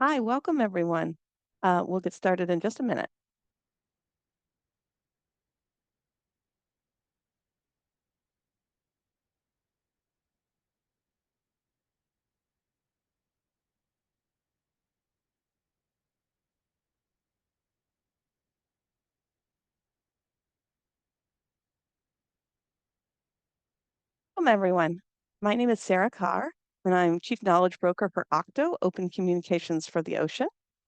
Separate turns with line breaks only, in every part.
Hi, welcome everyone. We'll get started in just a minute. Welcome everyone. My name is Sarah Carr, and I'm Chief Knowledge Broker for Octo, Open Communications for the Ocean.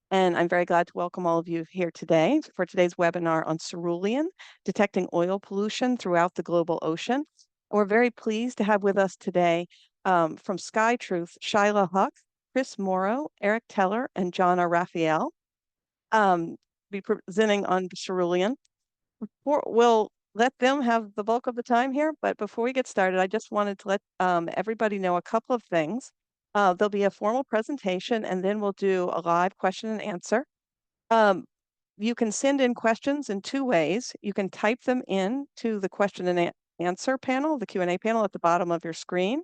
And I'm very glad to welcome all of you here today for today's webinar on Cerulean, detecting oil pollution throughout the global ocean. We're very pleased to have with us today from SkyTruth, Shyla Huck, Chris Morrow, Eric Teller, and Jonna Raphael be presenting on Cerulean. We'll let them have the bulk of the time here, but before we get started, I just wanted to let everybody know a couple of things. There'll be a formal presentation, and then we'll do a live question and answer. You can send in questions in two ways. You can type them in to the question and answer panel, the Q&A panel at the bottom of your screen,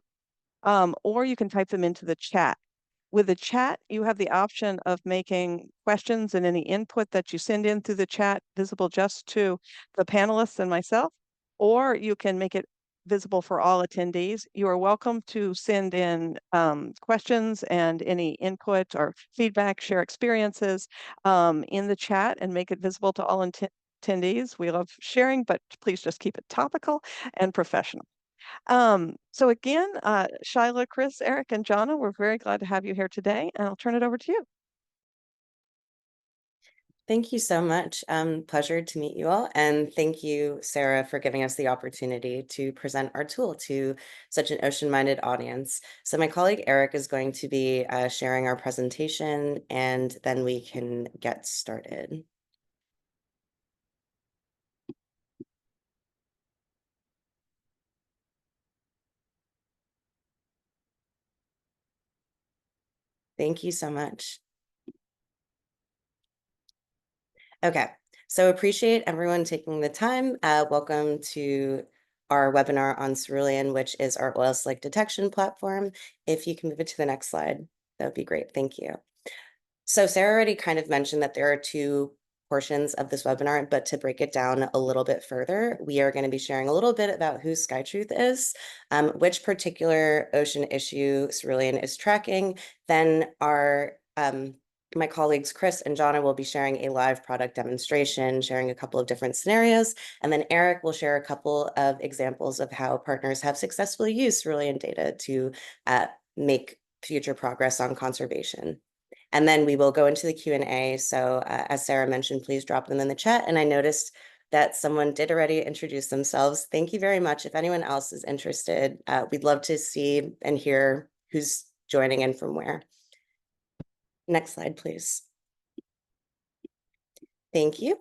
or you can type them into the chat. With the chat, you have the option of making questions and any input that you send in through the chat visible just to the panelists and myself, or you can make it visible for all attendees. You are welcome to send in questions and any input or feedback, share experiences in the chat and make it visible to all attendees. We love sharing, but please just keep it topical and professional. So again, Shyla, Chris, Eric, and Jonna, we're very glad to have you here today, and I'll turn it over to you.
Thank you so much. Pleasure to meet you all. And thank you, Sarah, for giving us the opportunity to present our tool to such an ocean-minded audience. So my colleague Eric is going to be sharing our presentation, and then we can get started. Thank you so much. Okay, so appreciate everyone taking the time. Welcome to our webinar on Cerulean, which is our oil slick detection platform. If you can move it to the next slide, that would be great. Thank you. So Sarah already kind of mentioned that there are two portions of this webinar, but to break it down a little bit further, we are going to be sharing a little bit about who SkyTruth is, which particular ocean issue Cerulean is tracking. Then my colleagues Chris and Jonna will be sharing a live product demonstration, sharing a couple of different scenarios, and then Eric will share a couple of examples of how partners have successfully used Cerulean data to make future progress on conservation. And then we will go into the Q&A. So as Sarah mentioned, please drop them in the chat. And I noticed that someone did already introduce themselves. Thank you very much. If anyone else is interested, we'd love to see and hear who's joining in from where. Next slide, please. Thank you.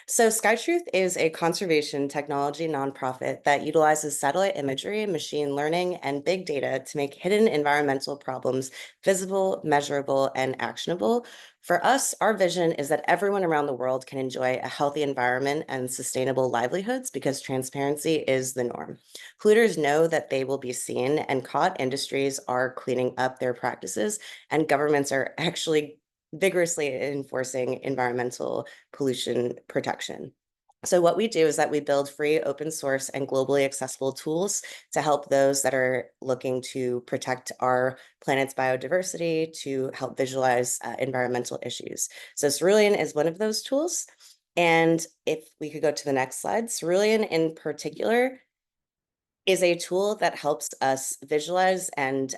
So SkyTruth is a conservation technology nonprofit that utilizes satellite imagery, machine learning, and big data to make hidden environmental problems visible, measurable, and actionable. For us, our vision is that everyone around the world can enjoy a healthy environment and sustainable livelihoods because transparency is the norm. Polluters know that they will be seen, and caught industries are cleaning up their practices, and governments are actually vigorously enforcing environmental pollution protection. So what we do is that we build free, open source, and globally accessible tools to help those that are looking to protect our planet's biodiversity, to help visualize environmental issues. So Cerulean is one of those tools. And if we could go to the next slide, Cerulean in particular is a tool that helps us visualize and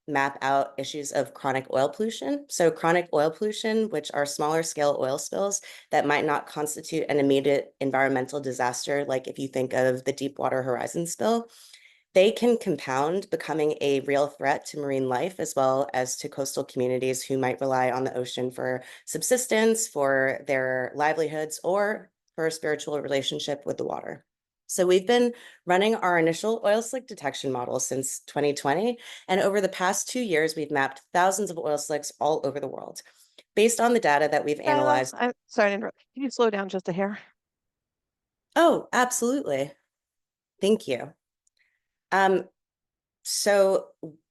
map out issues of chronic oil pollution. So chronic oil pollution, which are smaller scale oil spills that might not constitute an immediate environmental disaster, like if you think of the Deepwater Horizon spill, they can compound, becoming a real threat to marine life as well as to coastal communities who might rely on the ocean for subsistence, for their livelihoods, or for a spiritual relationship with the water. So we've been running our initial oil slick detection model since 2020, and over the past 2 years, we've mapped thousands of oil slicks all over the world. Based on the data that we've analyzed—
I'm sorry to interrupt. Can you slow down just a hair?
Oh, absolutely. Thank you. So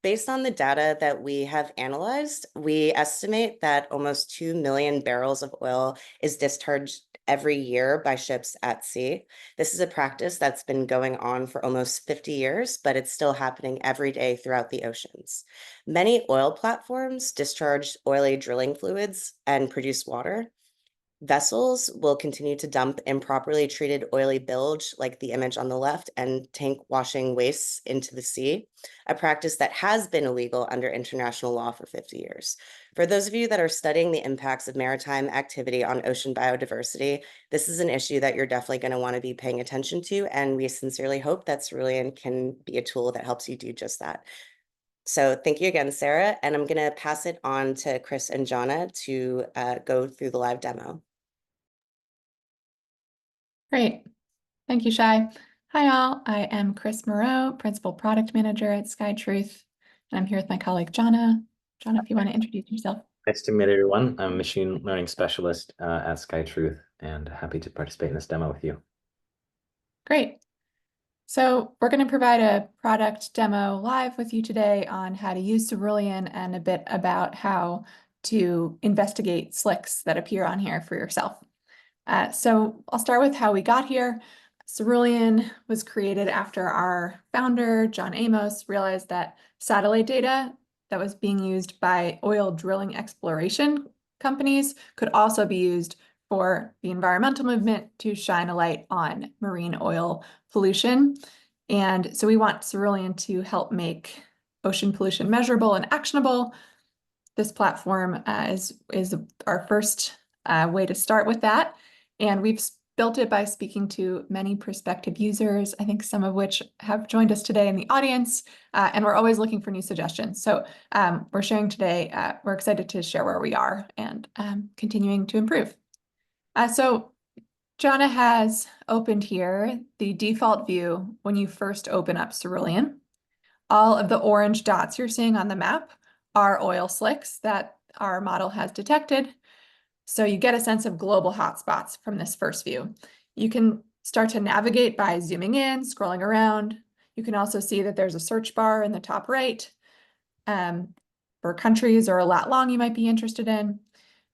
based on the data that we have analyzed, we estimate that almost 2 million barrels of oil is discharged every year by ships at sea. This is a practice that's been going on for almost 50 years, but it's still happening every day throughout the oceans. Many oil platforms discharge oily drilling fluids and produce water. Vessels will continue to dump improperly treated oily bilge, like the image on the left, and tank washing wastes into the sea, a practice that has been illegal under international law for 50 years. For those of you that are studying the impacts of maritime activity on ocean biodiversity, this is an issue that you're definitely going to want to be paying attention to, and we sincerely hope that Cerulean can be a tool that helps you do just that. So thank you again, Sarah, and I'm going to pass it on to Chris and Jonna to go through the live demo.
Great. Thank you, Shai. Hi, all. I am Chris Moreau, Principal Product Manager at SkyTruth, and I'm here with my colleague, Jonna. Jonna, if you want to introduce yourself.
Nice to meet everyone. I'm a machine learning specialist at SkyTruth and happy to participate in this demo with you.
Great. So we're going to provide a product demo live with you today on how to use Cerulean and a bit about how to investigate slicks that appear on here for yourself. So I'll start with how we got here. Cerulean was created after our founder, John Amos, realized that satellite data that was being used by oil drilling exploration companies could also be used for the environmental movement to shine a light on marine oil pollution. And so we want Cerulean to help make ocean pollution measurable and actionable. This platform is our first way to start with that. And we've built it by speaking to many prospective users, I think some of which have joined us today in the audience, and we're always looking for new suggestions. So we're sharing today, we're excited to share where we are and continuing to improve. So Jonna has opened here the default view when you first open up Cerulean. All of the orange dots you're seeing on the map are oil slicks that our model has detected. So you get a sense of global hotspots from this first view. You can start to navigate by zooming in, scrolling around. You can also see that there's a search bar in the top right for countries or a lat long you might be interested in.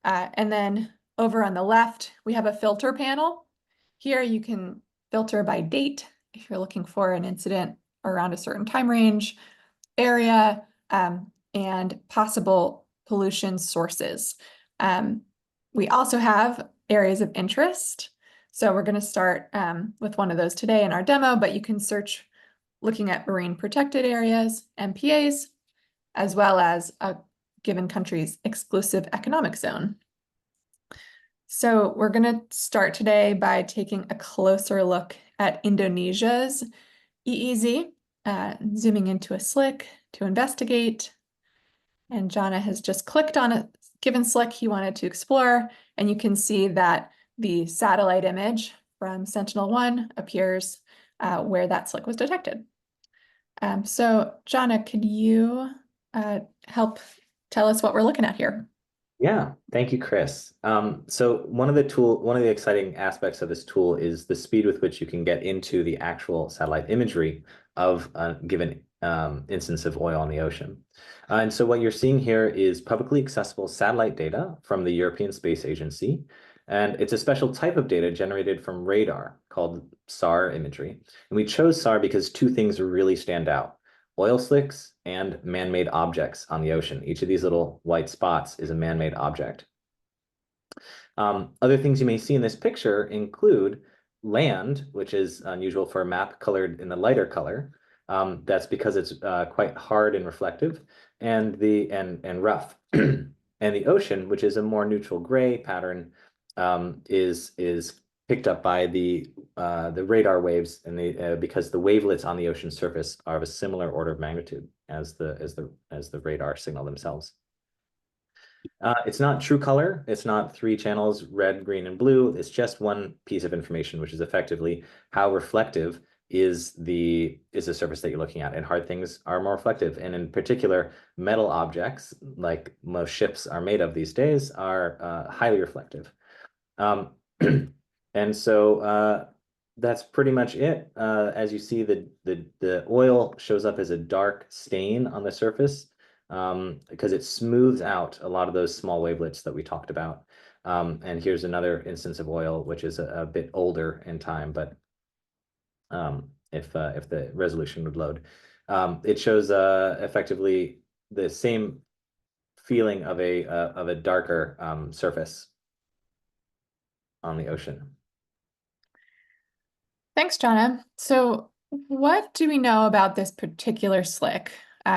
And then over on the left, we have a filter panel. Here you can filter by date if you're looking for an incident around a certain time range, area, and possible pollution sources. We also have areas of interest. So we're going to start with one of those today in our demo, but you can search looking at marine protected areas, MPAs, as well as a given country's exclusive economic zone. So we're going to start today by taking a closer look at Indonesia's EEZ, zooming into a slick to investigate. And Jonna has just clicked on a given slick he wanted to explore, and you can see that the satellite image from Sentinel-1 appears where that slick was detected. So Jonna, could you help tell us what we're looking at here?
Yeah, thank you, Chris. So one of the exciting aspects of this tool is the speed with which you can get into the actual satellite imagery of a given instance of oil in the ocean. And so what you're seeing here is publicly accessible satellite data from the European Space Agency. And it's a special type of data generated from radar called SAR imagery. And we chose SAR because two things really stand out: oil slicks and man-made objects on the ocean. Each of these little white spots is a man-made object. Other things you may see in this picture include land, which is unusual for a map colored in the lighter color. That's because it's quite hard and reflective, and rough. And the ocean, which is a more neutral gray pattern, is picked up by the radar waves, and because the wavelets on the ocean surface are of a similar order of magnitude as the radar signal themselves. It's not true color. It's not three channels, red, green, and blue. It's just one piece of information, which is effectively how reflective is the surface that you're looking at. And hard things are more reflective. And in particular, metal objects, like most ships are made of these days, are highly reflective. And so that's pretty much it. As you see, the oil shows up as a dark stain on the surface because it smooths out a lot of those small wavelets that we talked about. And here's another instance of oil, which is a bit older in time, but if the resolution would load, it shows effectively the same feeling of a darker surface on the ocean.
Thanks, Jonna. So what do we know about this particular slick?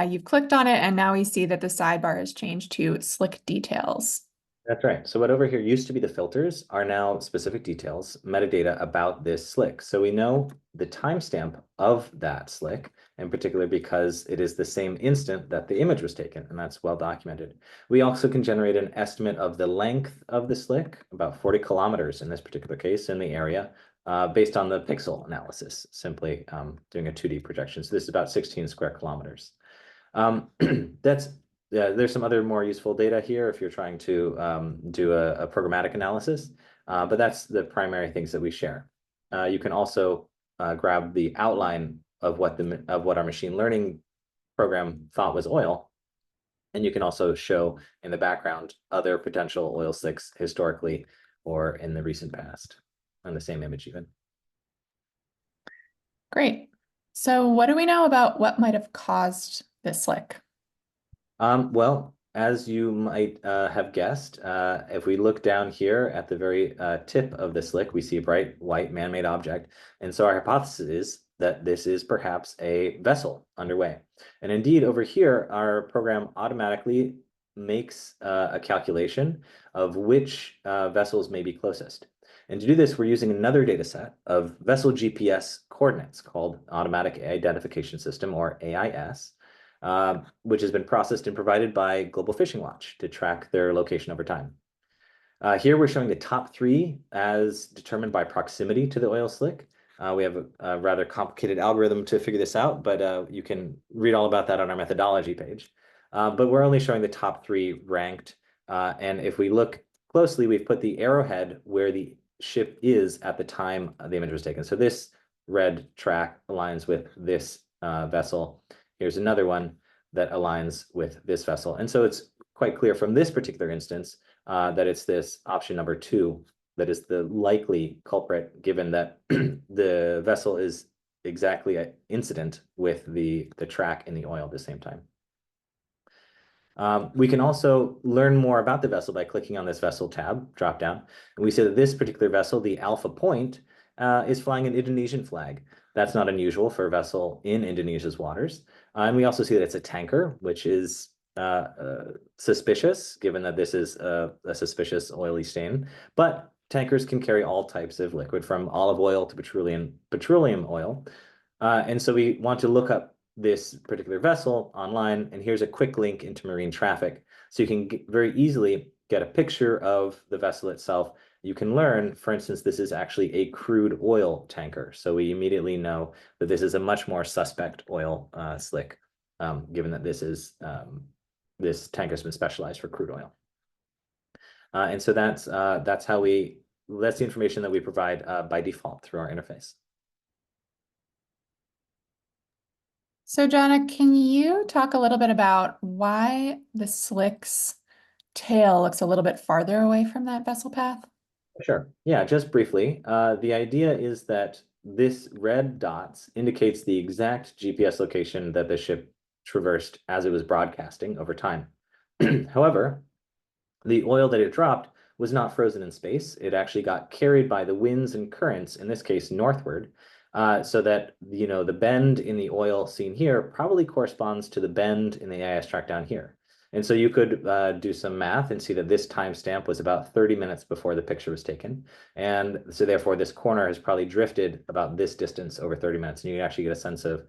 You've clicked on it and now we see that the sidebar has changed to slick details.
That's right. So what over here used to be the filters are now specific details, metadata about this slick. So we know the timestamp of that slick, in particular because it is the same instant that the image was taken, and that's well documented. We also can generate an estimate of the length of the slick, about 40 kilometers in this particular case in the area, based on the pixel analysis, simply doing a 2D projection. So this is about 16 square kilometers. There's some other more useful data here if you're trying to do a programmatic analysis, but that's the primary things that we share. You can also grab the outline of what our machine learning program thought was oil, and you can also show in the background other potential oil slicks historically or in the recent past on the same image even.
Great. So what do we know about what might have caused this slick?
Well, as you might have guessed, if we look down here at the very tip of the slick, we see a bright white man-made object. And so our hypothesis is that this is perhaps a vessel underway. And indeed, over here, our program automatically makes a calculation of which vessels may be closest. And to do this, we're using another data set of vessel GPS coordinates called Automatic Identification System, or AIS, which has been processed and provided by Global Fishing Watch to track their location over time. Here we're showing the top 3 as determined by proximity to the oil slick. We have a rather complicated algorithm to figure this out, but you can read all about that on our methodology page. But we're only showing the top 3 ranked. And if we look closely, we've put the arrowhead where the ship is at the time the image was taken. So this red track aligns with this vessel. Here's another one that aligns with this vessel. And so it's quite clear from this particular instance that it's this option number 2 that is the likely culprit, given that the vessel is exactly incident with the track in the oil at the same time. We can also learn more about the vessel by clicking on this vessel tab, drop down. And we see that this particular vessel, the Alpha Point, is flying an Indonesian flag. That's not unusual for a vessel in Indonesia's waters. And we also see that it's a tanker, which is suspicious, given that this is a suspicious oily stain. But tankers can carry all types of liquid, from olive oil to petroleum oil. And so we want to look up this particular vessel online, and here's a quick link into marine traffic. So you can very easily get a picture of the vessel itself. You can learn, for instance, this is actually a crude oil tanker. So we immediately know that this is a much more suspect oil slick, given that this tanker has been specialized for crude oil. And so that's the information that we provide by default through our interface.
So Jonna, can you talk a little bit about why the slick's tail looks a little bit farther away from that vessel path?
Sure. Yeah, just briefly. The idea is that this red dots indicates the exact GPS location that the ship traversed as it was broadcasting over time. However, the oil that it dropped was not frozen in space. It actually got carried by the winds and currents, in this case, northward, so that, the bend in the oil seen here probably corresponds to the bend in the AIS track down here. And so you could do some math and see that this timestamp was about 30 minutes before the picture was taken. And so therefore, this corner has probably drifted about this distance over 30 minutes. And you can actually get a sense of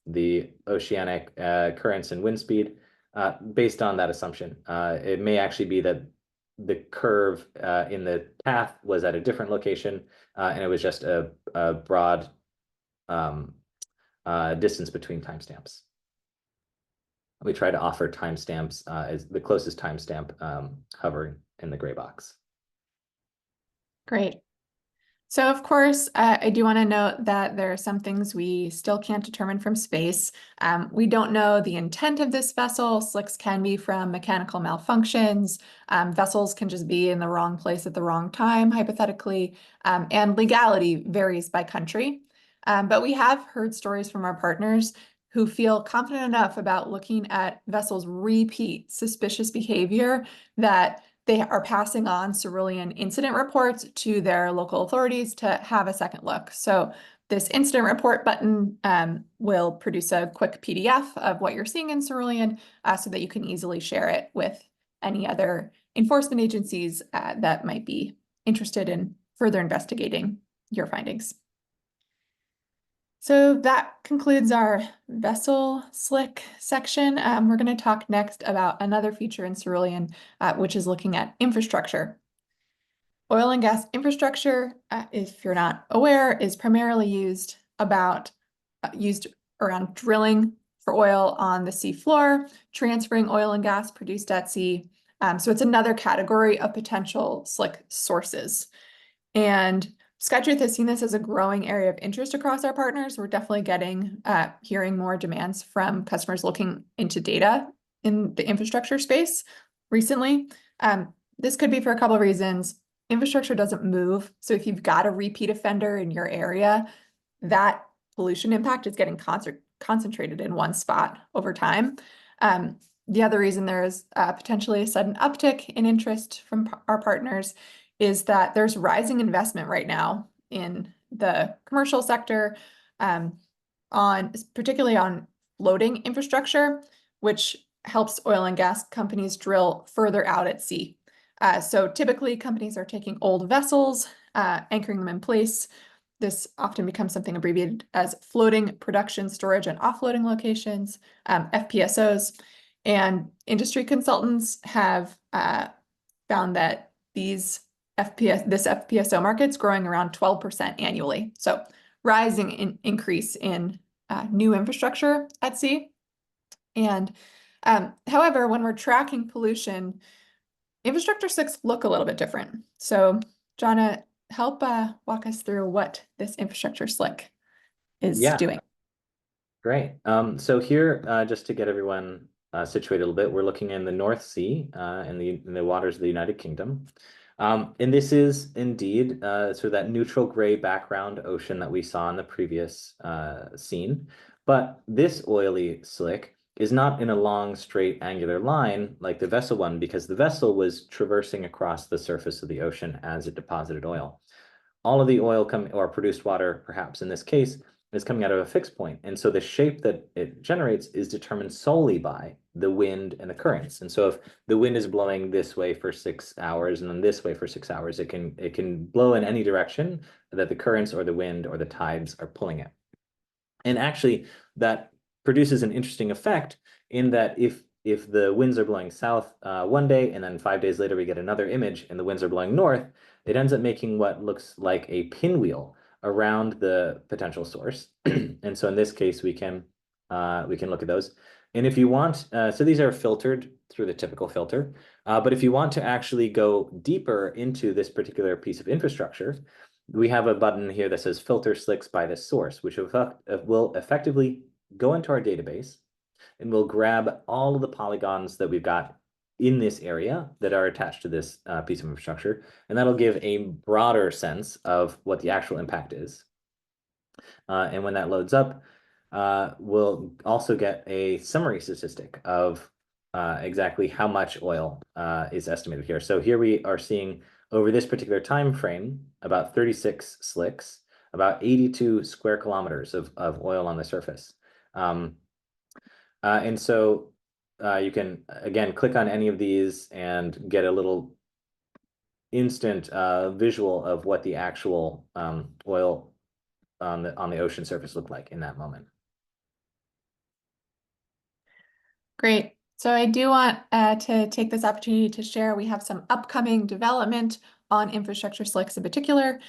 the oceanic currents and wind speed based on that assumption. It may actually be that the curve in the path was at a different location, and it was just a broad distance between timestamps. We try to offer timestamps as the closest timestamp hovering in the gray box.
Great. So of course, I do want to note that there are some things we still can't determine from space. We don't know the intent of this vessel. Slicks can be from mechanical malfunctions. Vessels can just be in the wrong place at the wrong time, hypothetically, and legality varies by country. But we have heard stories from our partners who feel confident enough about looking at vessels' repeat suspicious behavior that they are passing on Cerulean incident reports to their local authorities to have a second look. So this incident report button will produce a quick PDF of what you're seeing in Cerulean so that you can easily share it with any other enforcement agencies that might be interested in further investigating your findings. So that concludes our vessel slick section. We're going to talk next about another feature in Cerulean, which is looking at infrastructure. Oil and gas infrastructure, if you're not aware, is primarily used around drilling for oil on the sea floor, transferring oil and gas produced at sea. So it's another category of potential slick sources. And SkyTruth has seen this as a growing area of interest across our partners. We're definitely hearing more demands from customers looking into data in the infrastructure space recently. This could be for a couple of reasons. Infrastructure doesn't move. So if you've got a repeat offender in your area, that pollution impact is getting concentrated in one spot over time. The other reason there is potentially a sudden uptick in interest from our partners is that there's rising investment right now in the commercial sector, particularly on floating infrastructure, which helps oil and gas companies drill further out at sea. So typically companies are taking old vessels, anchoring them in place. This often becomes something abbreviated as floating production, storage, and offloading locations, FPSOs. And industry consultants have found that this FPSO market's growing around 12% annually. So rising increase in new infrastructure at sea. And however, when we're tracking pollution, infrastructure slicks look a little bit different. So Jonna, help walk us through what this infrastructure slick is doing.
Great. So here, just to get everyone situated a little bit, we're looking in the North Sea in the waters of the United Kingdom. And this is indeed sort of that neutral gray background ocean that we saw in the previous scene. But this oily slick is not in a long, straight, angular line like the vessel one, because the vessel was traversing across the surface of the ocean as it deposited oil. All of the oil or produced water, perhaps in this case, is coming out of a fixed point. And so the shape that it generates is determined solely by the wind and the currents. And so if the wind is blowing this way for 6 hours and then this way for 6 hours, it can blow in any direction that the currents or the wind or the tides are pulling it. And actually, that produces an interesting effect in that if the winds are blowing south one day and then 5 days later we get another image and the winds are blowing north, it ends up making what looks like a pinwheel around the potential source. And so in this case, we can look at those. And if you want, so these are filtered through the typical filter. But if you want to actually go deeper into this particular piece of infrastructure, we have a button here that says filter slicks by this source, which will effectively go into our database and we'll grab all of the polygons that we've got in this area that are attached to this piece of infrastructure. And that'll give a broader sense of what the actual impact is. And when that loads up, we'll also get a summary statistic of exactly how much oil is estimated here. So here we are seeing over this particular time frame, about 36 slicks, about 82 square kilometers of oil on the surface. And so you can, again, click on any of these and get a little instant visual of what the actual oil on the ocean surface looked like in that moment.
Great. So I do want to take this opportunity to share we have some upcoming development on infrastructure slicks in particular.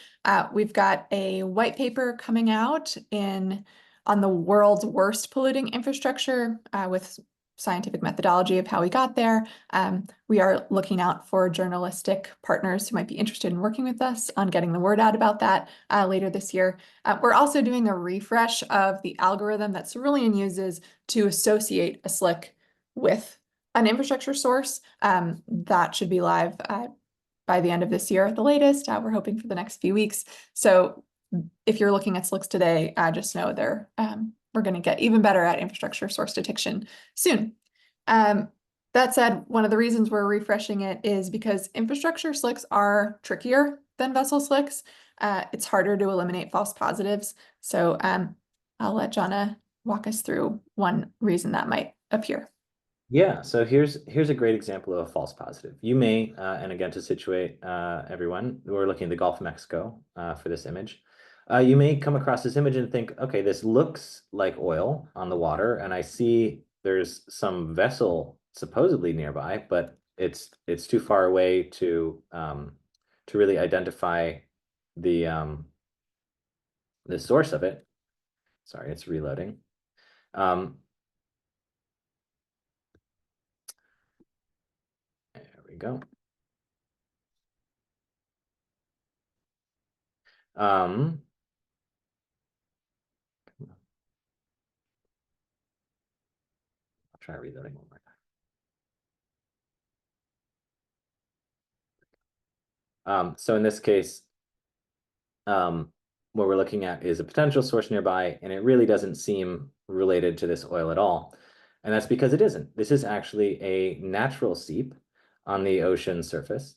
We've got a white paper coming out on the world's worst polluting infrastructure with scientific methodology of how we got there. We are looking out for journalistic partners who might be interested in working with us on getting the word out about that later this year. We're also doing a refresh of the algorithm that Cerulean uses to associate a slick with an infrastructure source. That should be live by the end of this year at the latest. We're hoping for the next few weeks. So if you're looking at slicks today, just know we're going to get even better at infrastructure source detection soon. That said, one of the reasons we're refreshing it is because infrastructure slicks are trickier than vessel slicks. It's harder to eliminate false positives. So I'll let Jonna walk us through one reason that might appear.
Yeah, so here's a great example of a false positive. You may, and again to situate everyone, we're looking at the Gulf of Mexico for this image. You may come across this image and think, okay, this looks like oil on the water, and I see there's some vessel supposedly nearby, but it's too far away to really identify the source of it. Sorry, it's reloading. There we go. I'll try reloading one more time. So in this case, what we're looking at is a potential source nearby, and it really doesn't seem related to this oil at all. And that's because it isn't. This is actually a natural seep on the ocean surface.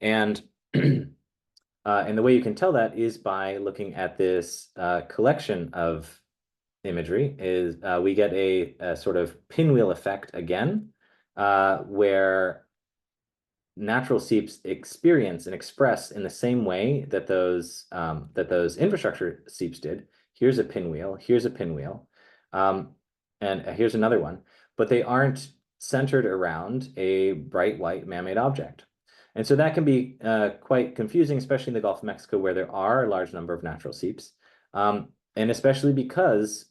And and the way you can tell that is by looking at this collection of imagery. Is we get a sort of pinwheel effect again, where natural seeps experience and express in the same way that those infrastructure seeps did. Here's a pinwheel, here's a pinwheel, and here's another one, but they aren't centered around a bright white man-made object. And so that can be quite confusing, especially in the Gulf of Mexico, where there are a large number of natural seeps, and especially because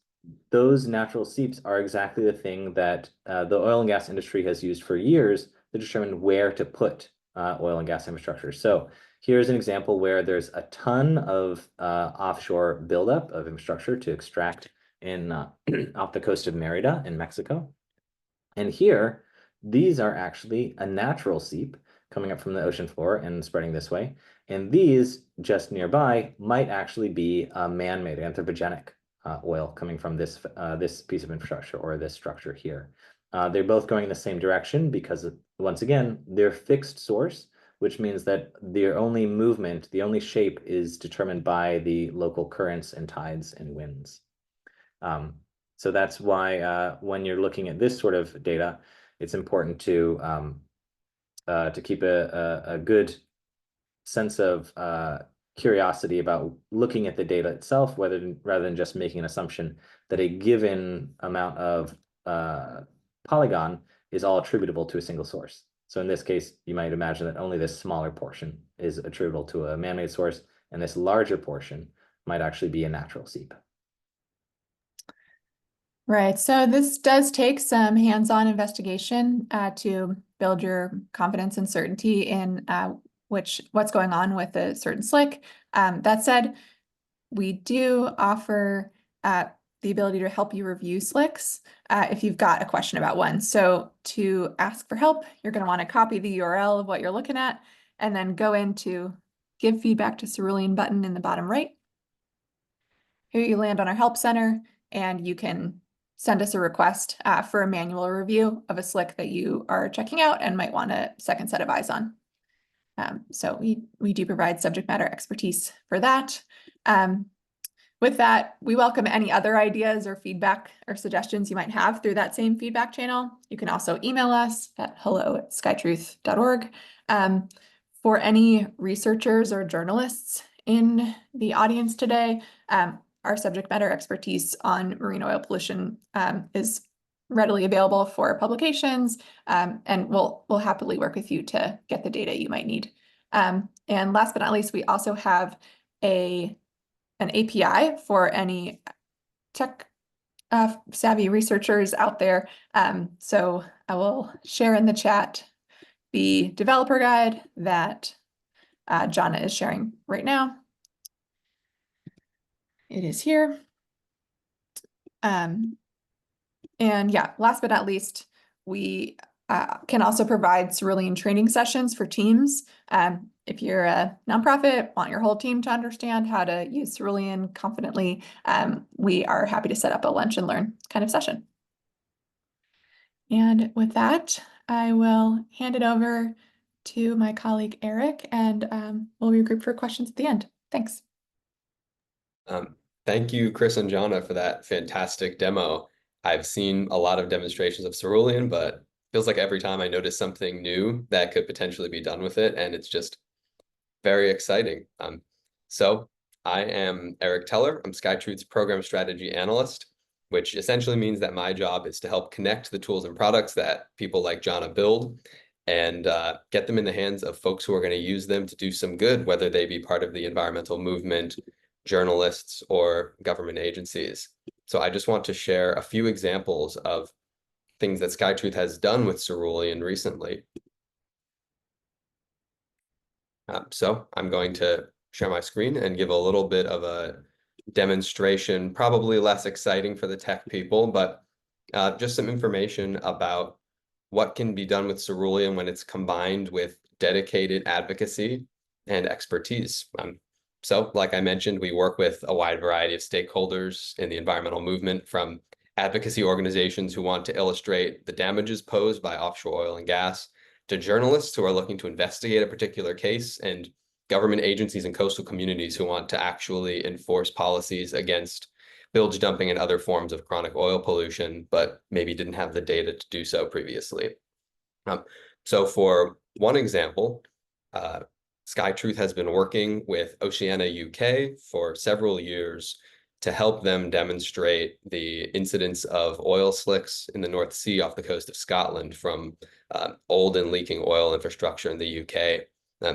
those natural seeps are exactly the thing that the oil and gas industry has used for years to determine where to put oil and gas infrastructure. So here's an example where there's a ton of offshore buildup of infrastructure to extract in off the coast of Merida in Mexico. And here, these are actually a natural seep coming up from the ocean floor and spreading this way. And these just nearby might actually be man-made anthropogenic oil coming from this piece of infrastructure or this structure here. They're both going in the same direction because, once again, they're fixed source, which means that their only movement, the only shape is determined by the local currents and tides and winds. So that's why when you're looking at this sort of data, it's important to keep a good sense of curiosity about looking at the data itself, rather than just making an assumption that a given amount of polygon is all attributable to a single source. So in this case, you might imagine that only this smaller portion is attributable to a man-made source, and this larger portion might actually be a natural seep.
Right. So this does take some hands-on investigation to build your confidence and certainty in what's going on with a certain slick. That said, we do offer the ability to help you review slicks if you've got a question about one. So to ask for help, you're going to want to copy the URL of what you're looking at and then go into Give Feedback to Cerulean button in the bottom right. Here you land on our Help Center, and you can send us a request for a manual review of a slick that you are checking out and might want a second set of eyes on. So we do provide subject matter expertise for that. With that, we welcome any other ideas or feedback or suggestions you might have through that same feedback channel. You can also email us at hello@skytruth.org. For any researchers or journalists in the audience today, our subject matter expertise on marine oil pollution is readily available for publications, and we'll happily work with you to get the data you might need. And last but not least, we also have an API for any tech savvy researchers out there. So I will share in the chat the developer guide that Jana is sharing right now. It is here. And yeah, last but not least, we can also provide Cerulean training sessions for teams. If you're a nonprofit, want your whole team to understand how to use Cerulean confidently, we are happy to set up a lunch and learn kind of session. And with that, I will hand it over to my colleague Eric, and we'll regroup for questions at the end. Thanks.
Thank you, Chris and Jana, for that fantastic demo. I've seen a lot of demonstrations of Cerulean, but feels like every time I notice something new that could potentially be done with it, and it's just very exciting. So I am Eric Teller. I'm SkyTruth's program strategy analyst, which essentially means that my job is to help connect the tools and products that people like Jana build and get them in the hands of folks who are going to use them to do some good, whether they be part of the environmental movement, journalists, or government agencies. So I just want to share a few examples of things that SkyTruth has done with Cerulean recently. So I'm going to share my screen and give a little bit of a demonstration, probably less exciting for the tech people, but just some information about what can be done with Cerulean when it's combined with dedicated advocacy and expertise. So like I mentioned, we work with a wide variety of stakeholders in the environmental movement, from advocacy organizations who want to illustrate the damages posed by offshore oil and gas, to journalists who are looking to investigate a particular case, and government agencies and coastal communities who want to actually enforce policies against bilge dumping and other forms of chronic oil pollution, but maybe didn't have the data to do so previously. So for one example, SkyTruth has been working with Oceana UK for several years to help them demonstrate the incidence of oil slicks in the North Sea off the coast of Scotland from old and leaking oil infrastructure in the UK.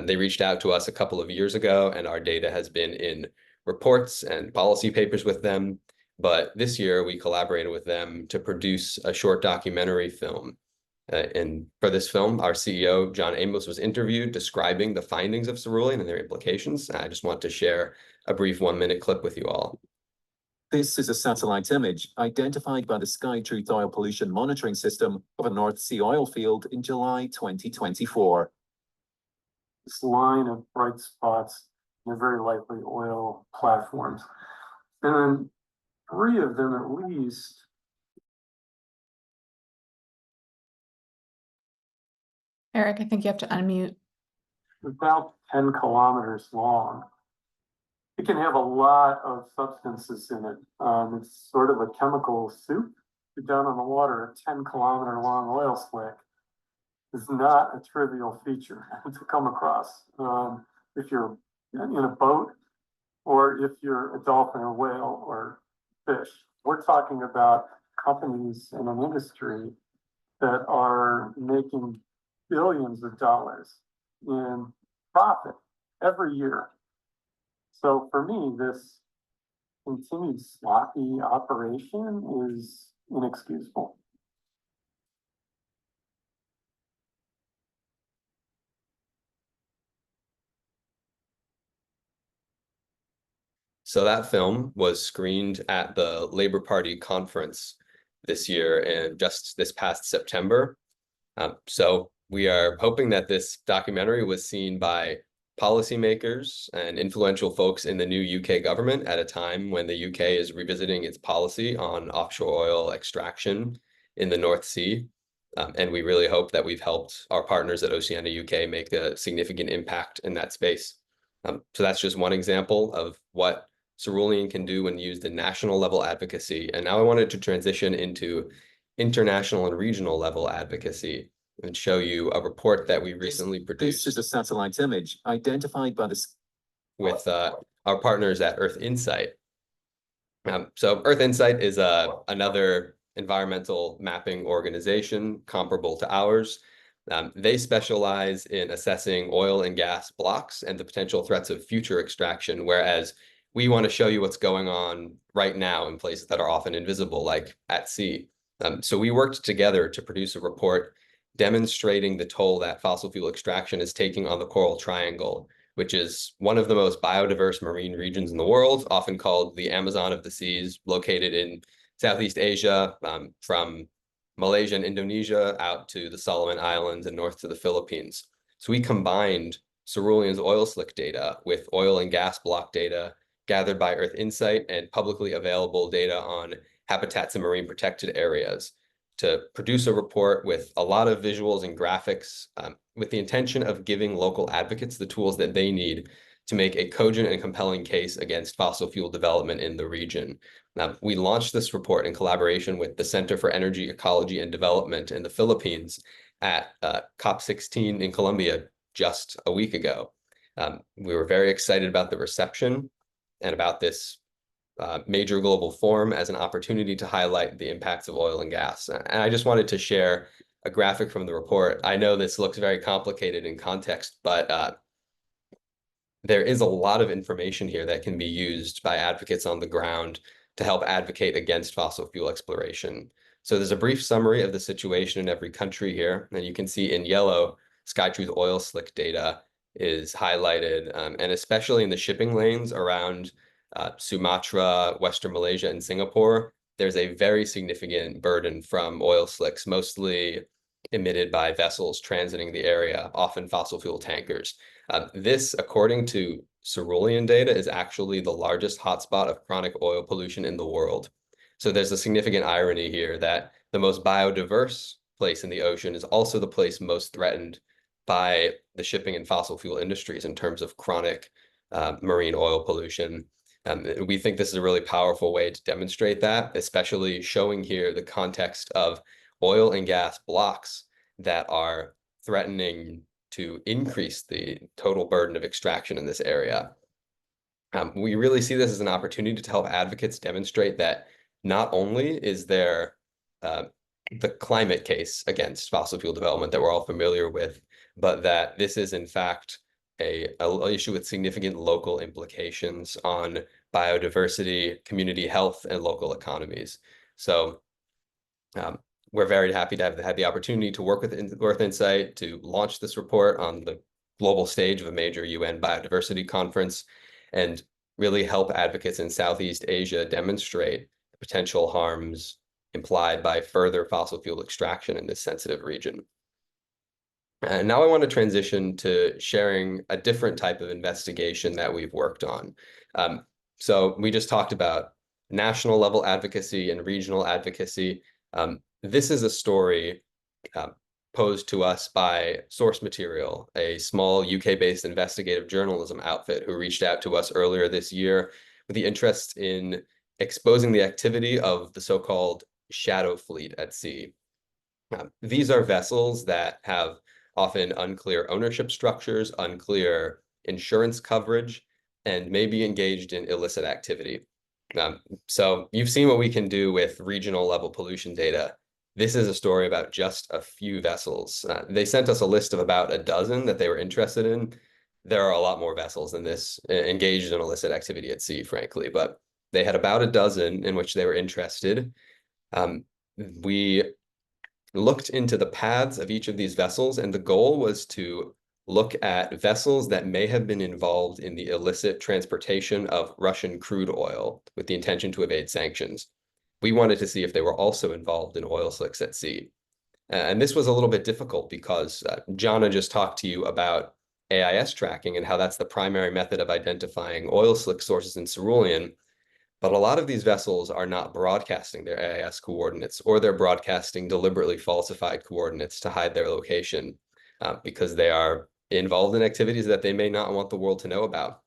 They reached out to us a couple of years ago, and our data has been in reports and policy papers with them. But this year, we collaborated with them to produce a short documentary film. And for this film, our CEO, John Amos, was interviewed describing the findings of Cerulean and their implications. I just want to share a brief 1-minute clip with you all.
This is a satellite image identified by the SkyTruth oil pollution monitoring system of a North Sea oil field in July 2024.
This line of bright spots, they're very likely oil platforms. And 3 of them at least
Eric, I think you have to unmute.
about 10 kilometers long. It can have a lot of substances in it. It's sort of a chemical soup. You're down on the water, a 10-kilometer long oil slick is not a trivial feature to come across. If you're in a boat, or if you're a dolphin or whale or fish. We're talking about companies in an industry that are making billions of dollars in profit every year. So for me, this continued sloppy operation is inexcusable.
So that film was screened at the Labour Party conference this year and just this past September. So we are hoping that this documentary was seen by policymakers and influential folks in the new UK government at a time when the UK is revisiting its policy on offshore oil extraction in the North Sea. And we really hope that we've helped our partners at Oceana UK make a significant impact in that space. So that's just one example of what Cerulean can do when used in national level advocacy. And now I wanted to transition into international and regional level advocacy and show you a report that we recently produced.
This is a satellite image identified by the
with our partners at Earth Insight. So Earth Insight is another environmental mapping organization comparable to ours. They specialize in assessing oil and gas blocks and the potential threats of future extraction, whereas we want to show you what's going on right now in places that are often invisible, like at sea. So we worked together to produce a report demonstrating the toll that fossil fuel extraction is taking on the Coral Triangle, which is one of the most biodiverse marine regions in the world, often called the Amazon of the seas, located in Southeast Asia, from Malaysia and Indonesia out to the Solomon Islands and north to the Philippines. So we combined Cerulean's oil slick data with oil and gas block data gathered by Earth Insight and publicly available data on habitats and marine protected areas to produce a report with a lot of visuals and graphics, with the intention of giving local advocates the tools that they need to make a cogent and compelling case against fossil fuel development in the region. Now, we launched this report in collaboration with the Center for Energy, Ecology, and Development in the Philippines at COP16 in Colombia just a week ago. We were very excited about the reception and about this major global forum as an opportunity to highlight the impacts of oil and gas. And I just wanted to share a graphic from the report. I know this looks very complicated in context, but there is a lot of information here that can be used by advocates on the ground to help advocate against fossil fuel exploration. So there's a brief summary of the situation in every country here. And you can see in yellow, SkyTruth oil slick data is highlighted, and especially in the shipping lanes around Sumatra, Western Malaysia, and Singapore, there's a very significant burden from oil slicks, mostly emitted by vessels transiting the area, often fossil fuel tankers. This, according to Cerulean data, is actually the largest hotspot of chronic oil pollution in the world. So there's a significant irony here that the most biodiverse place in the ocean is also the place most threatened by the shipping and fossil fuel industries in terms of chronic marine oil pollution. We think this is a really powerful way to demonstrate that, especially showing here the context of oil and gas blocks that are threatening to increase the total burden of extraction in this area. We really see this as an opportunity to help advocates demonstrate that not only is there the climate case against fossil fuel development that we're all familiar with, but that this is in fact an issue with significant local implications on biodiversity, community health, and local economies. So we're very happy to have had the opportunity to work with Earth Insight to launch this report on the global stage of a major UN biodiversity conference and really help advocates in Southeast Asia demonstrate the potential harms implied by further fossil fuel extraction in this sensitive region. And now I want to transition to sharing a different type of investigation that we've worked on. So we just talked about national level advocacy and regional advocacy. This is a story posed to us by Source Material, a small UK-based investigative journalism outfit who reached out to us earlier this year with the interest in exposing the activity of the so-called shadow fleet at sea. These are vessels that have often unclear ownership structures, unclear insurance coverage, and may be engaged in illicit activity. So you've seen what we can do with regional level pollution data. This is a story about just a few vessels. They sent us a list of about a dozen that they were interested in. There are a lot more vessels than this engaged in illicit activity at sea, frankly, but they had about a dozen in which they were interested. We looked into the paths of each of these vessels, and the goal was to look at vessels that may have been involved in the illicit transportation of Russian crude oil with the intention to evade sanctions. We wanted to see if they were also involved in oil slicks at sea. And this was a little bit difficult because Jana just talked to you about AIS tracking and how that's the primary method of identifying oil slick sources in Cerulean. But a lot of these vessels are not broadcasting their AIS coordinates, or they're broadcasting deliberately falsified coordinates to hide their location because they are involved in activities that they may not want the world to know about.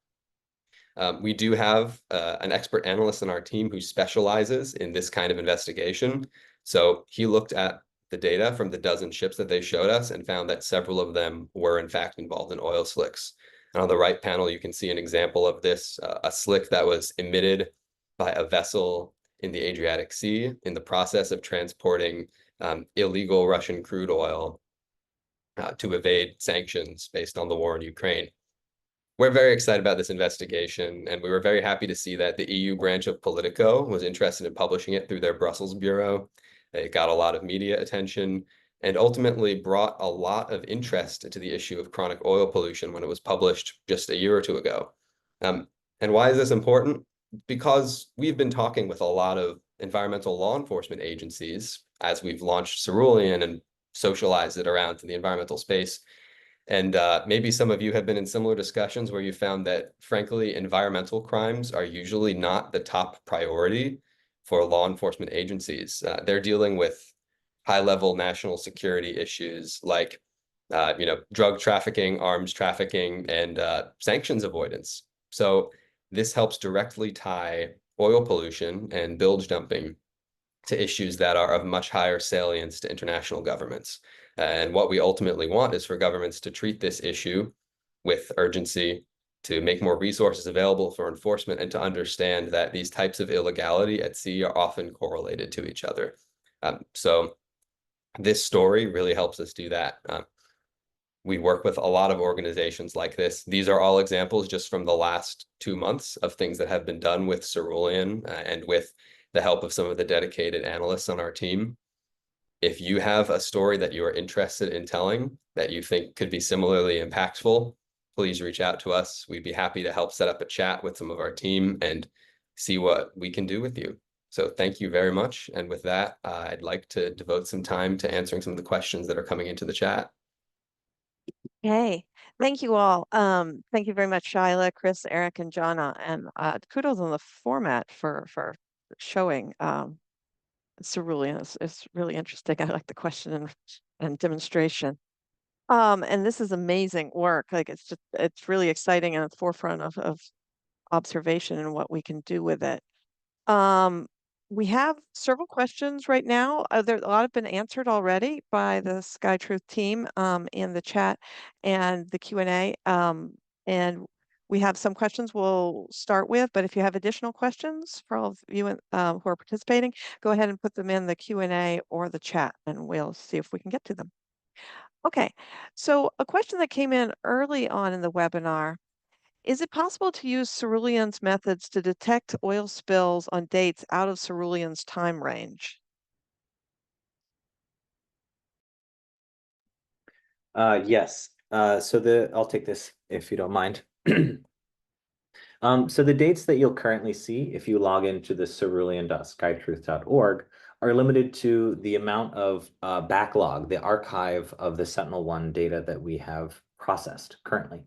We do have an expert analyst in our team who specializes in this kind of investigation. So he looked at the data from the dozen ships that they showed us and found that several of them were in fact involved in oil slicks. And on the right panel, you can see an example of this, a slick that was emitted by a vessel in the Adriatic Sea in the process of transporting illegal Russian crude oil to evade sanctions based on the war in Ukraine. we're very excited about this investigation, and we were very happy to see that the EU branch of Politico was interested in publishing it through their Brussels bureau. It got a lot of media attention and ultimately brought a lot of interest to the issue of chronic oil pollution when it was published just a year or two ago. And why is this important? Because we've been talking with a lot of environmental law enforcement agencies as we've launched Cerulean and socialized it around to the environmental space. And maybe some of you have been in similar discussions where you found that, frankly, environmental crimes are usually not the top priority for law enforcement agencies. They're dealing with high-level national security issues like, drug trafficking, arms trafficking, and sanctions avoidance. So this helps directly tie oil pollution and bilge dumping to issues that are of much higher salience to international governments. And what we ultimately want is for governments to treat this issue with urgency, to make more resources available for enforcement, and to understand that these types of illegality at sea are often correlated to each other. So this story really helps us do that. We work with a lot of organizations like this. These are all examples just from the last 2 months of things that have been done with Cerulean and with the help of some of the dedicated analysts on our team. If you have a story that you are interested in telling that you think could be similarly impactful, please reach out to us. We'd be happy to help set up a chat with some of our team and see what we can do with you. So thank you very much. And with that, I'd like to devote some time to answering some of the questions that are coming into the chat.
Hey, thank you all. Thank you very much, Shyla, Chris, Eric, and Jonna. And kudos on the format for showing Cerulean. It's really interesting. I like the question and demonstration. And this is amazing work. Like it's really exciting and at the forefront of observation and what we can do with it. We have several questions right now. A lot have been answered already by the SkyTruth team in the chat and the Q&A. And we have some questions we'll start with, but if you have additional questions for all of you who are participating, go ahead and put them in the Q&A or the chat, and we'll see if we can get to them. Okay, so a question that came in early on in the webinar: is it possible to use Cerulean's methods to detect oil spills on dates out of Cerulean's time range?
Yes. I'll take this if you don't mind. So the dates that you'll currently see if you log into the cerulean.skytruth.org are limited to the amount of backlog, the archive of the Sentinel-1 data that we have processed currently.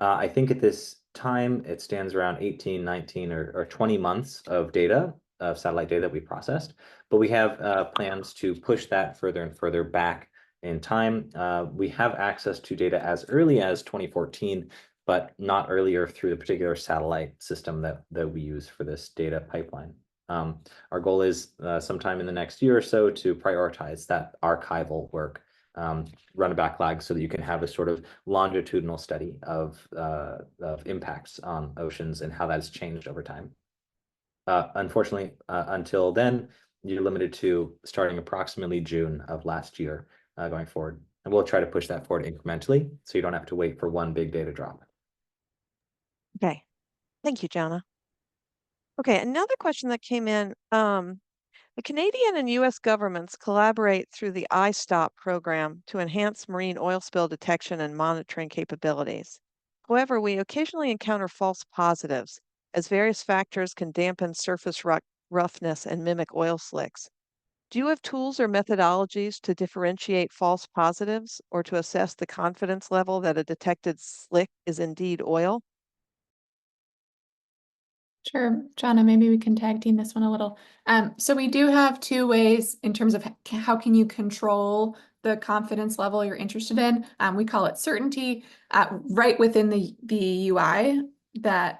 I think at this time it stands around 18, 19, or 20 months of data, of satellite data that we processed, but we have plans to push that further and further back in time. We have access to data as early as 2014, but not earlier through the particular satellite system that we use for this data pipeline. Our goal is sometime in the next year or so to prioritize that archival work, run a backlog so that you can have a sort of longitudinal study of impacts on oceans and how that's changed over time. Unfortunately, until then, you're limited to starting approximately June of last year going forward. And we'll try to push that forward incrementally so you don't have to wait for one big data drop.
Okay, thank you, Jonna. Okay, another question that came in. The Canadian and U.S. governments collaborate through the iStop program to enhance marine oil spill detection and monitoring capabilities. However, we occasionally encounter false positives, as various factors can dampen surface roughness and mimic oil slicks. Do you have tools or methodologies to differentiate false positives or to assess the confidence level that a detected slick is indeed oil?
Sure, Jonna, maybe we can tag team this one a little. So we do have 2 ways in terms of how can you control the confidence level you're interested in. We call it certainty. Right within the UI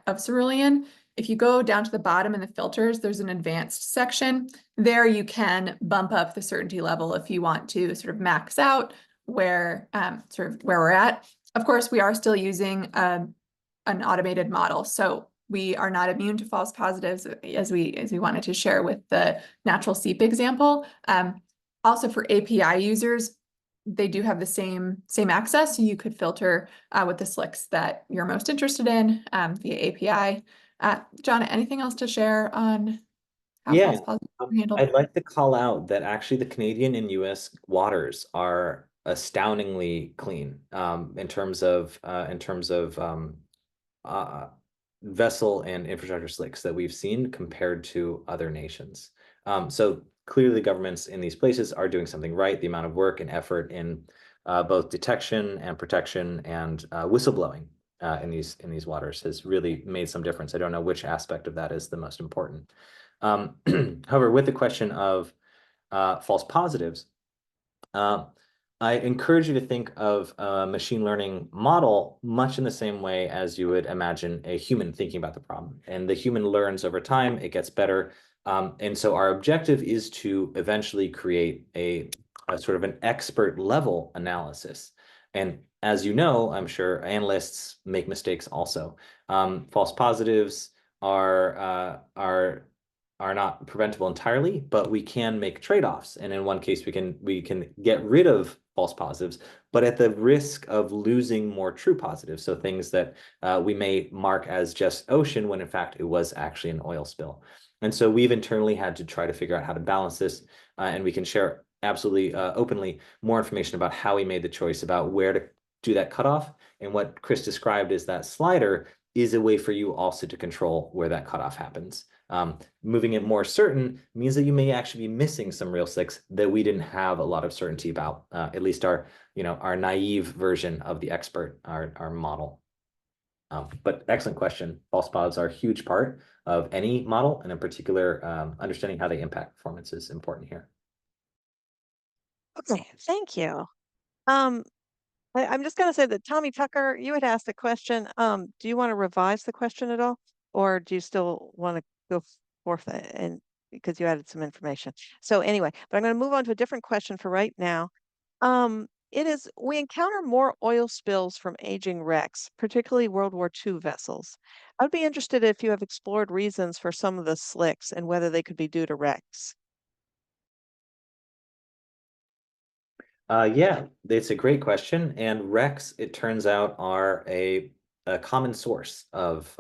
of Cerulean, if you go down to the bottom in the filters, there's an advanced section. There you can bump up the certainty level if you want to sort of max out where we're at. Of course, we are still using an automated model, so we are not immune to false positives, as we wanted to share with the natural seep example. Also for API users, they do have the same access. So you could filter with the slicks that you're most interested in via API. John, anything else to share on how
Yeah,
false positives are handled?
I'd like to call out that actually the Canadian and US waters are astoundingly clean in terms of uh, vessel and infrastructure slicks that we've seen compared to other nations. So clearly governments in these places are doing something right. The amount of work and effort in both detection and protection and whistleblowing in these waters has really made some difference. I don't know which aspect of that is the most important. However, with the question of false positives, I encourage you to think of a machine learning model much in the same way as you would imagine a human thinking about the problem. And the human learns over time, it gets better. And so our objective is to eventually create a sort of an expert level analysis. And as you know, I'm sure analysts make mistakes also. False positives are not preventable entirely, but we can make trade-offs. And in one case, we can get rid of false positives, but at the risk of losing more true positives. So things that we may mark as just ocean when in fact it was actually an oil spill. And so we've internally had to try to figure out how to balance this, and we can share absolutely openly more information about how we made the choice about where to do that cutoff. And what Chris described as that slider is a way for you also to control where that cutoff happens. Moving it more certain means that you may actually be missing some real slicks that we didn't have a lot of certainty about, at least our naive version of the expert, our model. But excellent question. False positives are a huge part of any model, and in particular, understanding how they impact performance is important here.
Okay, thank you. Um, I'm just going to say that Tommy Tucker, you had asked a question. Do you want to revise the question at all, or do you still want to go forth and because you added some information? So anyway, but I'm going to move on to a different question for right now. It is, we encounter more oil spills from aging wrecks, particularly World War II vessels. I'd be interested if you have explored reasons for some of the slicks and whether they could be due to wrecks.
Yeah, it's a great question. And wrecks, it turns out, are a common source of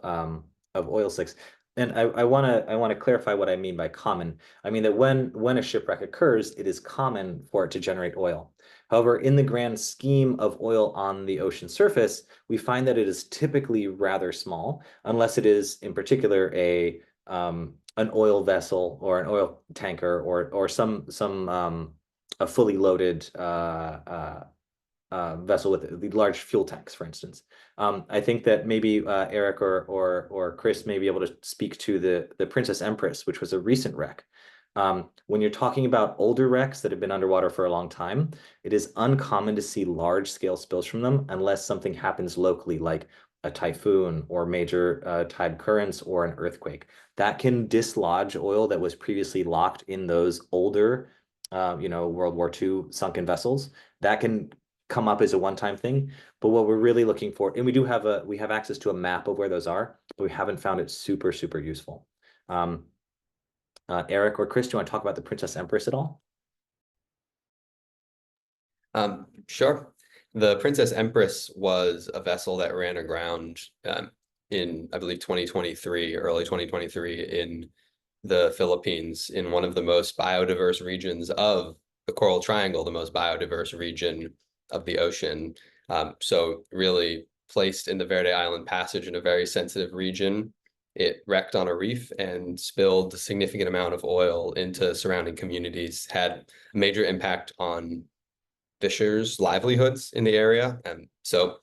oil slicks. And I want to clarify what I mean by common. I mean that when a shipwreck occurs, it is common for it to generate oil. However, in the grand scheme of oil on the ocean surface, we find that it is typically rather small, unless it is in particular an oil vessel or an oil tanker or some a fully loaded vessel with large fuel tanks, for instance. I think that maybe Eric or Chris may be able to speak to the Princess Empress, which was a recent wreck. When you're talking about older wrecks that have been underwater for a long time, it is uncommon to see large scale spills from them unless something happens locally, like a typhoon or major tide currents or an earthquake. That can dislodge oil that was previously locked in those older World War II sunken vessels. That can come up as a one-time thing. But what we're really looking for, and we have access to a map of where those are, but we haven't found it super, super useful. Eric or Chris, do you want to talk about the Princess Empress at all?
Sure. The Princess Empress was a vessel that ran aground in, I believe, 2023, early 2023 in the Philippines, in one of the most biodiverse regions of the Coral Triangle, the most biodiverse region of the ocean. So really placed in the Verde Island Passage in a very sensitive region. It wrecked on a reef and spilled a significant amount of oil into surrounding communities, had a major impact on fishers' livelihoods in the area. And so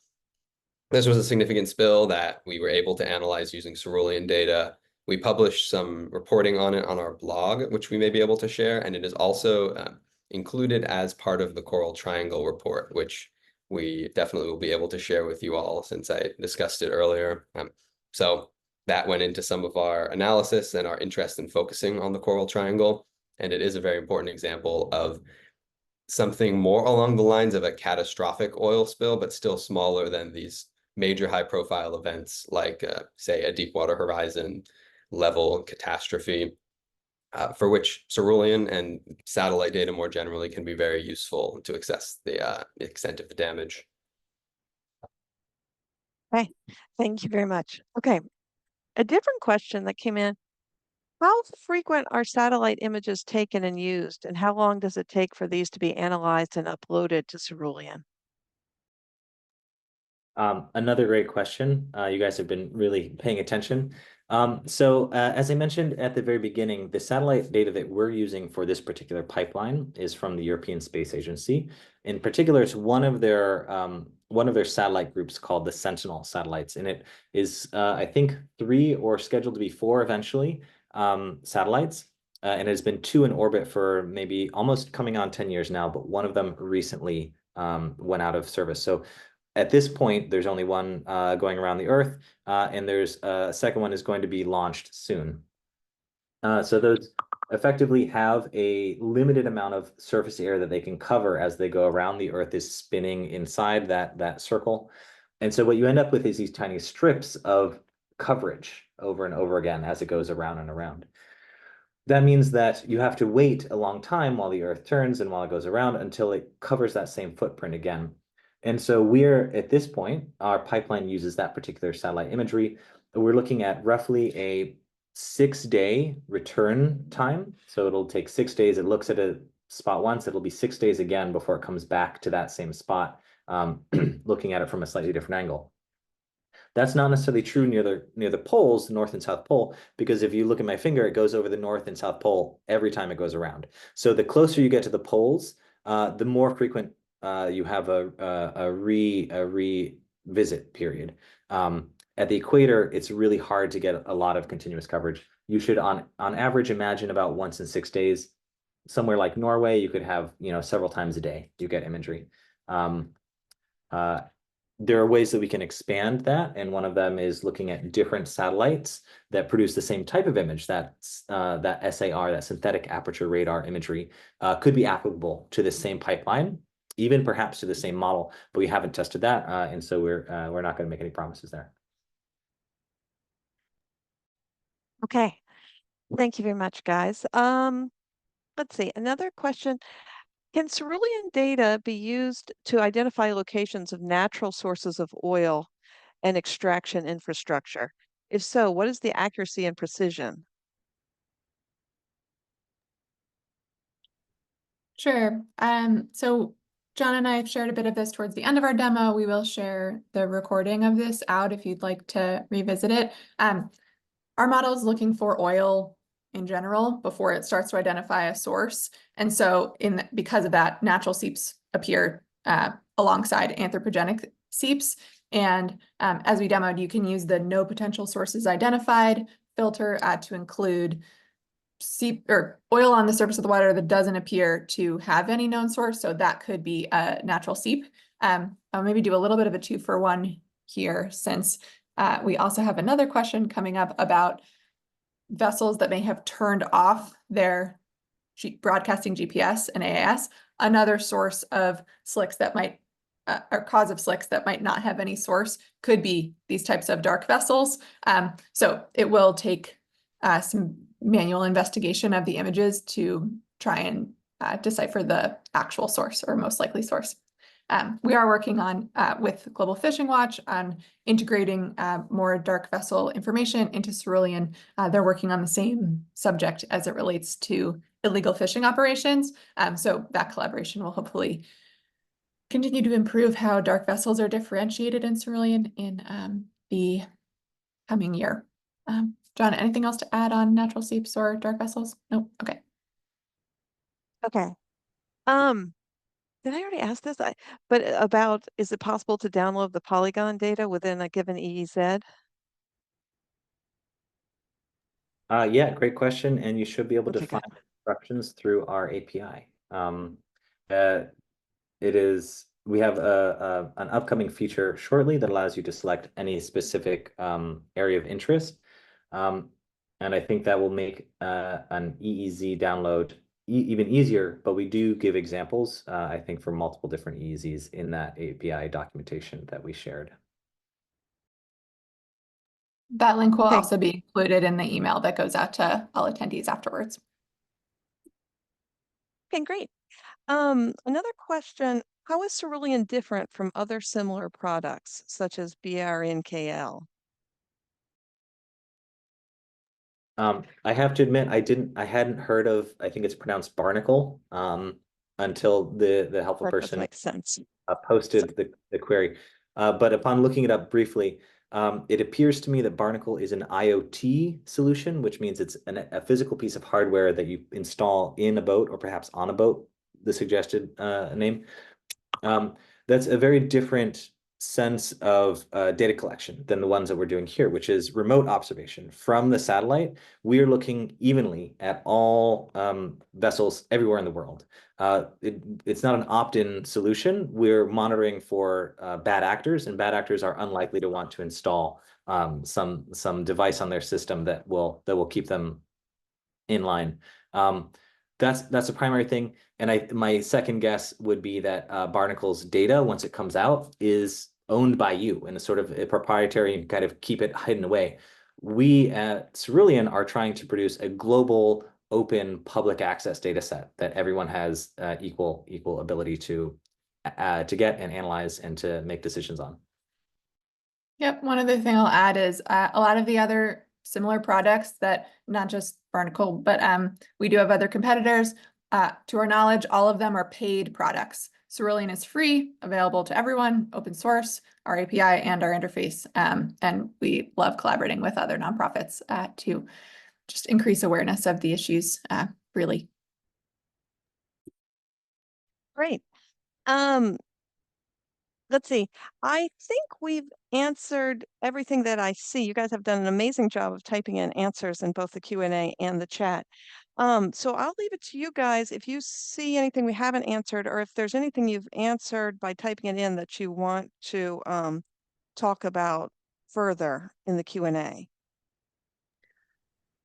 this was a significant spill that we were able to analyze using Cerulean data. We published some reporting on it on our blog, which we may be able to share, and it is also included as part of the Coral Triangle report, which we definitely will be able to share with you all since I discussed it earlier. So that went into some of our analysis and our interest in focusing on the Coral Triangle, and it is a very important example of something more along the lines of a catastrophic oil spill, but still smaller than these major high-profile events like, say, a Deepwater Horizon level catastrophe. for which Cerulean and satellite data more generally can be very useful to assess the extent of the damage.
Okay, thank you very much. Okay, a different question that came in. How frequent are satellite images taken and used, and how long does it take for these to be analyzed and uploaded to Cerulean?
Another great question. You guys have been really paying attention. As I mentioned at the very beginning, the satellite data that we're using for this particular pipeline is from the European Space Agency. In particular, it's one of their satellite groups called the Sentinel satellites, and it is I think 3 or scheduled to be 4 eventually satellites. And it has been 2 in orbit for maybe almost coming on 10 years now, but one of them recently went out of service. So at this point, there's only one going around the Earth, and there's a second one is going to be launched soon. So those effectively have a limited amount of surface area that they can cover as they go around. The Earth is spinning inside that circle. And so what you end up with is these tiny strips of coverage over and over again as it goes around and around. That means that you have to wait a long time while the Earth turns and while it goes around until it covers that same footprint again. And so we're at this point, our pipeline uses that particular satellite imagery. We're looking at roughly a 6-day return time. So it'll take 6 days. It looks at a spot once, it'll be 6 days again before it comes back to that same spot, looking at it from a slightly different angle. That's not necessarily true near the poles, the North and South Pole, because if you look at my finger, it goes over the North and South Pole every time it goes around. So the closer you get to the poles, the more frequent you have a revisit period. At the equator, it's really hard to get a lot of continuous coverage. You should, on average, imagine about once in 6 days. Somewhere like Norway, you could have several times a day you get imagery. There are ways that we can expand that, and one of them is looking at different satellites that produce the same type of image. That SAR, that synthetic aperture radar imagery, could be applicable to the same pipeline, even perhaps to the same model, but we haven't tested that, and so we're not going to make any promises there.
Okay, thank you very much, guys. Let's see, another question. Can Cerulean data be used to identify locations of natural sources of oil and extraction infrastructure? If so, what is the accuracy and precision?
Sure. So John and I have shared a bit of this towards the end of our demo. We will share the recording of this out if you'd like to revisit it. Our model is looking for oil in general before it starts to identify a source. And so because of that, natural seeps appear alongside anthropogenic seeps. And as we demoed, you can use the no potential sources identified filter to include seep or oil on the surface of the water that doesn't appear to have any known source. So that could be a natural seep. I'll maybe do a little bit of a 2-for-1 here, since we also have another question coming up about vessels that may have turned off their broadcasting GPS and AIS, another source of slicks that might, or cause of slicks that might not have any source could be these types of dark vessels. So it will take some manual investigation of the images to try and decipher the actual source or most likely source. We are working on, with Global Fishing Watch, on integrating more dark vessel information into Cerulean. They're working on the same subject as it relates to illegal fishing operations. So that collaboration will hopefully continue to improve how dark vessels are differentiated in Cerulean in the coming year. John, anything else to add on natural seeps or dark vessels? No? Okay.
Okay. Did I already ask this? But about, is it possible to download the polygon data within a given EEZ?
Yeah, great question. And you should be able to
Okay,
find
good.
instructions through our API. We have an upcoming feature shortly that allows you to select any specific area of interest. And I think that will make an EEZ download even easier, but we do give examples, I think, for multiple different EEZs in that API documentation that we shared.
That link will
Okay.
also be included in the email that goes out to all attendees afterwards.
Okay, great. Another question, how is Cerulean different from other similar products such as BRNKL?
I have to admit, I hadn't heard of, I think it's pronounced barnacle, until the helpful
That does
person
make sense.
posted the query. But upon looking it up briefly, it appears to me that barnacle is an IoT solution, which means it's a physical piece of hardware that you install in a boat or perhaps on a boat, the suggested name. That's a very different sense of data collection than the ones that we're doing here, which is remote observation. From the satellite, we are looking evenly at all vessels everywhere in the world. It's not an opt-in solution. We're monitoring for bad actors, and bad actors are unlikely to want to install some device on their system that will keep them in line. That's a primary thing. And my second guess would be that Barnacle's data, once it comes out, is owned by you and is sort of a proprietary and kind of keep it hidden away. We at Cerulean are trying to produce a global, open, public access data set that everyone has equal ability to get and analyze and to make decisions on.
Yep, one other thing I'll add is a lot of the other similar products that not just Barnacle, but we do have other competitors. To our knowledge, all of them are paid products. Cerulean is free, available to everyone, open source, our API and our interface. And we love collaborating with other nonprofits to just increase awareness of the issues, really.
Great. Let's see. I think we've answered everything that I see. You guys have done an amazing job of typing in answers in both the Q&A and the chat. So I'll leave it to you guys if you see anything we haven't answered, or if there's anything you've answered by typing it in that you want to talk about further in the Q&A.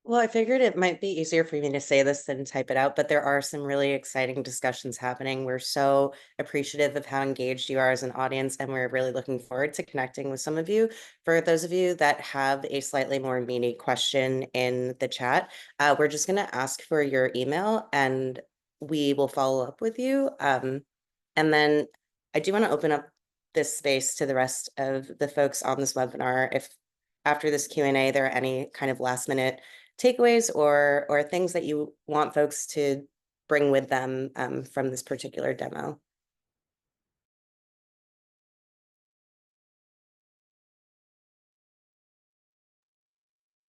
Well, I figured it might be easier for me to say this than type it out, but there are some really exciting discussions happening. We're so appreciative of how engaged you are as an audience, and we're really looking forward to connecting with some of you. For those of you that have a slightly more meaty question in the chat, we're just going to ask for your email and we will follow up with you. And then I do want to open up this space to the rest of the folks on this webinar. If after this Q&A, there are any kind of last minute takeaways or things that you want folks to bring with them from this particular demo.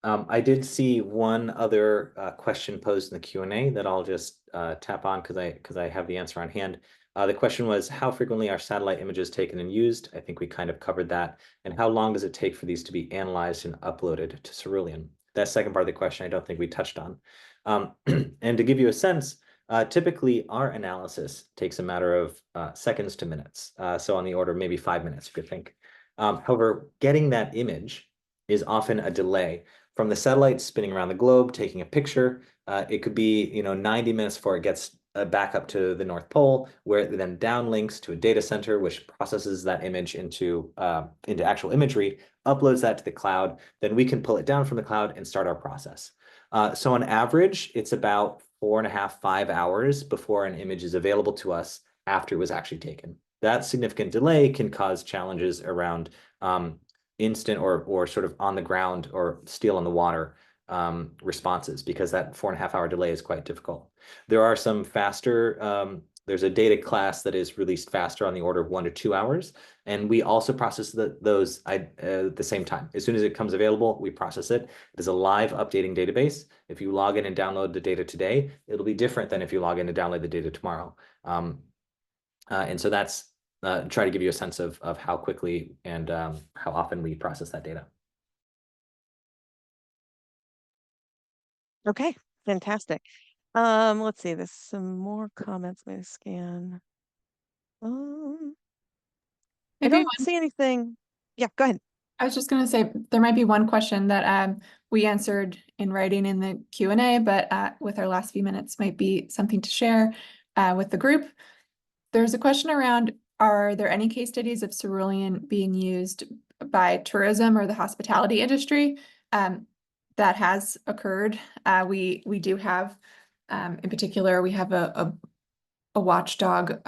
I did see one other question posed in the Q&A that I'll just tap on because I have the answer on hand. The question was, how frequently are satellite images taken and used? I think we kind of covered that. And how long does it take for these to be analyzed and uploaded to Cerulean? That second part of the question, I don't think we touched on. And to give you a sense, typically our analysis takes a matter of seconds to minutes. So on the order of maybe 5 minutes, you could think. However, getting that image is often a delay. From the satellite spinning around the globe, taking a picture, it could be 90 minutes before it gets back up to the North Pole, where it then downlinks to a data center, which processes that image into actual imagery, uploads that to the cloud. Then we can pull it down from the cloud and start our process. So on average, it's about 4.5, 5 hours before an image is available to us after it was actually taken. That significant delay can cause challenges around instant or sort of on the ground or steel on the water responses, because that 4.5-hour delay is quite difficult. There are some faster, there's a data class that is released faster on the order of 1 to 2 hours. And we also process those at the same time. As soon as it comes available, we process it. It is a live updating database. If you log in and download the data today, it'll be different than if you log in and download the data tomorrow. And so that's try to give you a sense of how quickly and how often we process that data.
Okay, fantastic. Let's see, there's some more comments. Let me scan. I
Maybe
don't see anything. Yeah, go ahead.
I was just going to say there might be one question that we answered in writing in the Q&A, but with our last few minutes might be something to share with the group. There's a question around, are there any case studies of Cerulean being used by tourism or the hospitality industry? That has occurred. We do have, in particular, we have a a watchdog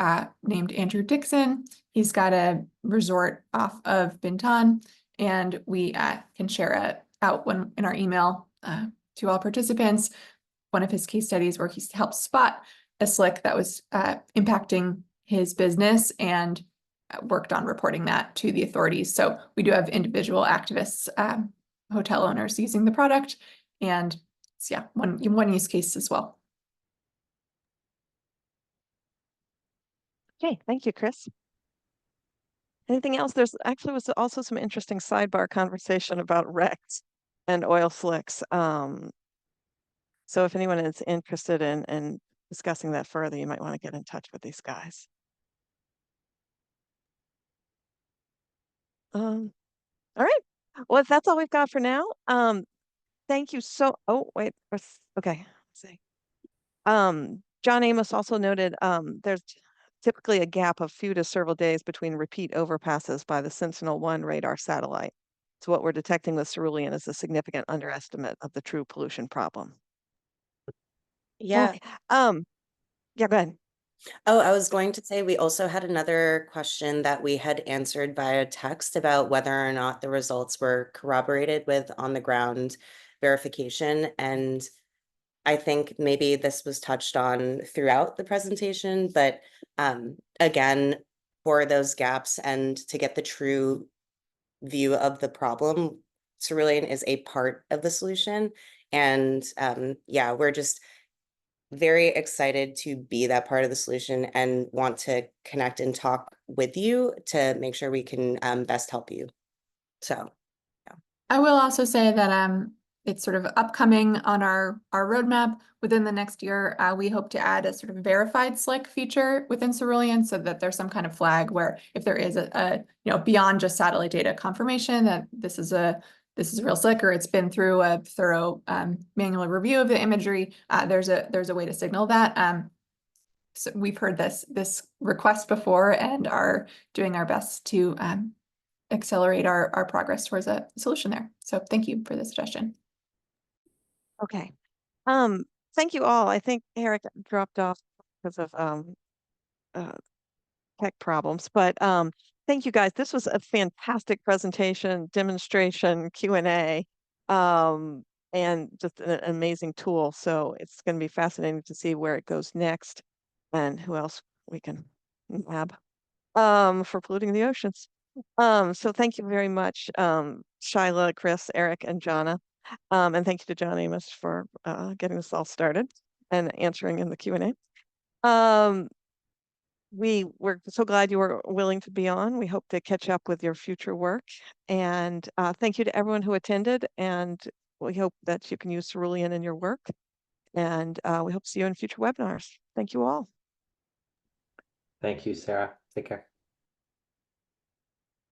named Andrew Dixon. He's got a resort off of Bintan, and we can share it out in our email to all participants. One of his case studies where he's helped spot a slick that was impacting his business and worked on reporting that to the authorities. So we do have individual activists, hotel owners using the product, and it's, yeah, one use case as well.
Okay, thank you, Chris. Anything else? There's actually was also some interesting sidebar conversation about wrecks and oil slicks. So if anyone is interested in discussing that further, you might want to get in touch with these guys. All right. Well, if that's all we've got for now, thank you so. Oh, wait. Okay. Let's see. John Amos also noted there's typically a gap of few to several days between repeat overpasses by the Sentinel-1 radar satellite. So what we're detecting with Cerulean is a significant underestimate of the true pollution problem.
Yeah.
Yeah, go ahead.
Oh, I was going to say we also had another question that we had answered via text about whether or not the results were corroborated with on-the-ground verification. And I think maybe this was touched on throughout the presentation, but again, for those gaps and to get the true view of the problem, Cerulean is a part of the solution. And yeah, we're just very excited to be that part of the solution and want to connect and talk with you to make sure we can best help you. So, yeah.
I will also say that it's sort of upcoming on our roadmap within the next year. We hope to add a sort of verified slick feature within Cerulean so that there's some kind of flag where if there is a beyond just satellite data confirmation that this is a real slick or it's been through a thorough manual review of the imagery, there's a way to signal that. So we've heard this request before and are doing our best to accelerate our progress towards a solution there. So thank you for the suggestion.
Okay. Thank you all. I think Eric dropped off because of tech problems, but thank you guys. This was a fantastic presentation, demonstration, Q&A, and just an amazing tool. So it's going to be fascinating to see where it goes next and who else we can lab for polluting the oceans. So thank you very much, Shyla, Chris, Eric, and Jonna. And thank you to John Amos for getting this all started and answering in the Q&A. We're so glad you were willing to be on. We hope to catch up with your future work. And thank you to everyone who attended. And we hope that you can use Cerulean in your work. And we hope to see you in future webinars. Thank you all.
Thank you, Sarah. Take care.